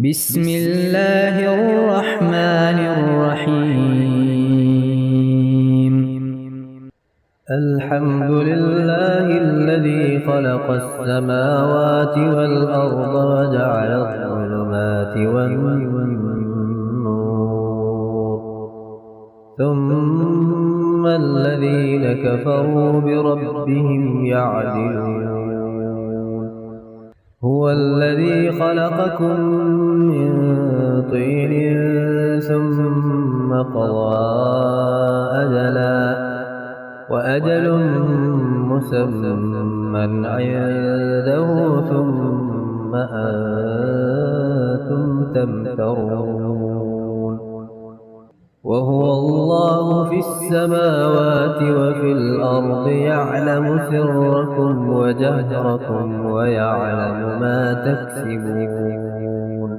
بسم الله الرحمن الرحيم. الحمد لله الذي خلق السماوات والأرض وجعل الظلمات والنور، ثم الذين كفروا بربهم يعدلون. هو الذي خلقكم من طين ثم قضى أجلا، وأجل مسمى عنده، ثم أنتم تمترون. وهو الله في السماوات وفي الأرض، يعلم سركم وجهركم ويعلم ما تكسبون.